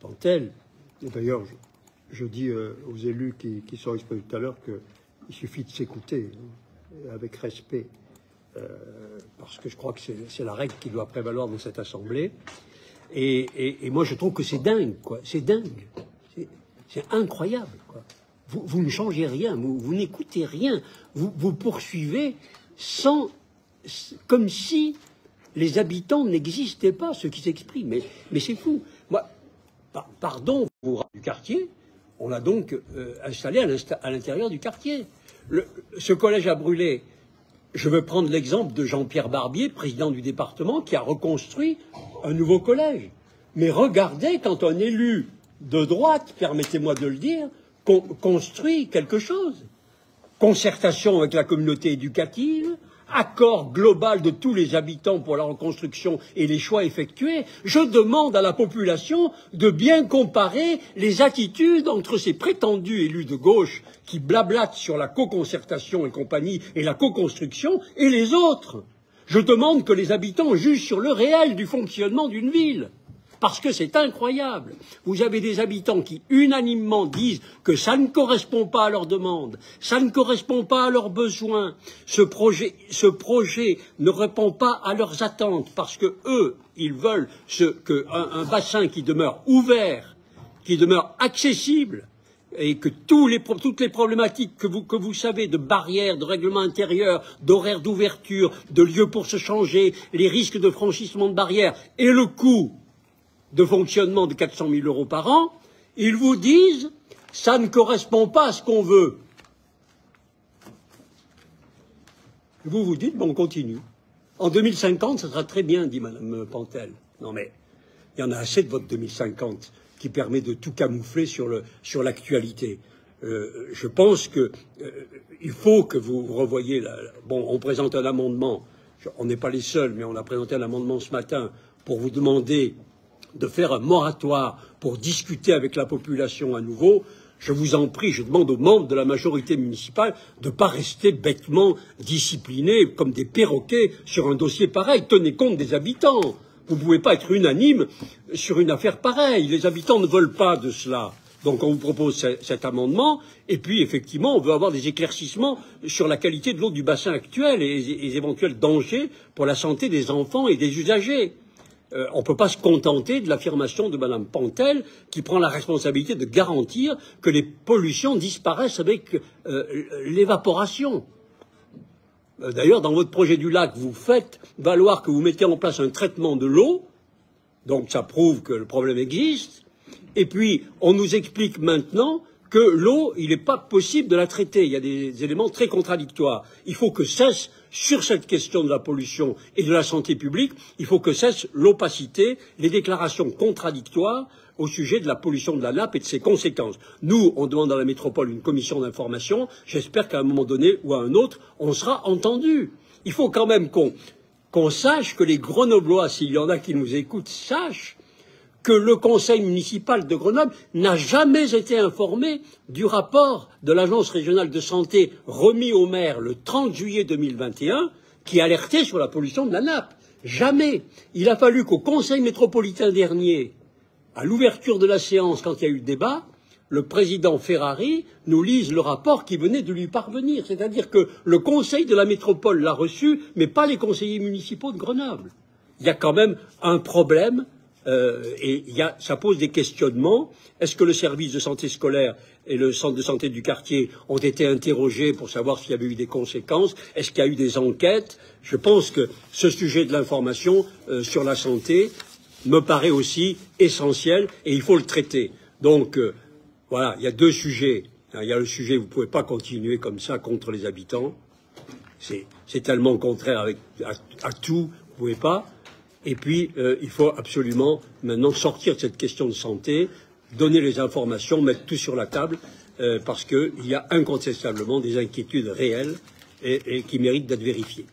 Pantel. Et d'ailleurs, je dis aux élus qui sont exprimés tout à l'heure qu'il suffit de s'écouter avec respect, parce que je crois que c'est la règle qui doit prévaloir dans cette Assemblée. Et moi, je trouve que c'est dingue, quoi. C'est dingue. C'est incroyable, quoi. Vous ne changez rien, vous n'écoutez rien. Vous poursuivez comme si les habitants n'existaient pas, ceux qui s'expriment. Mais c'est fou. Moi, pardon, du quartier, on l'a donc installé à l'intérieur du quartier. Ce collège a brûlé. Je veux prendre l'exemple de Jean-Pierre Barbier, président du département, qui a reconstruit un nouveau collège. Mais regardez quand un élu de droite, permettez-moi de le dire, construit quelque chose. Concertation avec la communauté éducative, accord global de tous les habitants pour la reconstruction et les choix effectués. Je demande à la population de bien comparer les attitudes entre ces prétendus élus de gauche qui blablatent sur la co-concertation et compagnie et la co-construction et les autres. Je demande que les habitants jugent sur le réel du fonctionnement d'une ville. Parce que c'est incroyable. Vous avez des habitants qui unanimement disent que ça ne correspond pas à leurs demandes, ça ne correspond pas à leurs besoins. Ce projet ne répond pas à leurs attentes parce que eux, ils veulent un bassin qui demeure ouvert, qui demeure accessible et que toutes les problématiques que vous savez de barrières, de règlements intérieurs, d'horaires d'ouverture, de lieux pour se changer, les risques de franchissement de barrières et le coût de fonctionnement de 400 000 € par an, ils vous disent « ça ne correspond pas à ce qu'on veut ». Vous vous dites « bon, on continue ». En 2050, ça sera très bien, dit Mme Pantel. Non mais, il y en a assez de votre 2050 qui permet de tout camoufler sur l'actualité. Je pense qu'il faut que vous revoyiez... Bon, on présente un amendement, on n'est pas les seuls, mais on a présenté un amendement ce matin pour vous demander de faire un moratoire pour discuter avec la population à nouveau. Je vous en prie, je demande aux membres de la majorité municipale de ne pas rester bêtement disciplinés comme des perroquets sur un dossier pareil. Tenez compte des habitants. Vous ne pouvez pas être unanime sur une affaire pareille. Les habitants ne veulent pas de cela. Donc on vous propose cet amendement et puis effectivement on veut avoir des éclaircissements sur la qualité de l'eau du bassin actuel et les éventuels dangers pour la santé des enfants et des usagers. On ne peut pas se contenter de l'affirmation de Mme Pantel qui prend la responsabilité de garantir que les pollutions disparaissent avec l'évaporation. D'ailleurs, dans votre projet du lac, vous faites valoir que vous mettez en place un traitement de l'eau, donc ça prouve que le problème existe, et puis on nous explique maintenant que l'eau, il n'est pas possible de la traiter. Il y a des éléments très contradictoires. Il faut que cesse, sur cette question de la pollution et de la santé publique, il faut que cesse l'opacité, les déclarations contradictoires au sujet de la pollution de la nappe et de ses conséquences. Nous, on demande à la métropole une commission d'information. J'espère qu'à un moment donné ou à un autre, on sera entendu. Il faut quand même qu'on sache, que les Grenoblois, s'il y en a qui nous écoutent, sachent que le conseil municipal de Grenoble n'a jamais été informé du rapport de l'agence régionale de santé remis au maire le 30 juillet 2021 qui alertait sur la pollution de la nappe. Jamais. Il a fallu qu'au conseil métropolitain dernier, à l'ouverture de la séance, quand il y a eu le débat, le président Ferrari nous lise le rapport qui venait de lui parvenir. C'est-à-dire que le conseil de la métropole l'a reçu, mais pas les conseillers municipaux de Grenoble. Il y a quand même un problème. Ça pose des questionnements. Est-ce que le service de santé scolaire et le centre de santé du quartier ont été interrogés pour savoir s'il y avait eu des conséquences? Est-ce qu'il y a eu des enquêtes? Je pense que ce sujet de l'information sur la santé me paraît aussi essentiel et il faut le traiter. Donc, voilà, il y a deux sujets. Il y a le sujet, vous ne pouvez pas continuer comme ça contre les habitants. C'est tellement contraire à tout, vous ne pouvez pas. Et puis, il faut absolument maintenant sortir de cette question de santé, donner les informations, mettre tout sur la table, parce qu'il y a incontestablement des inquiétudes réelles et qui méritent d'être vérifiées.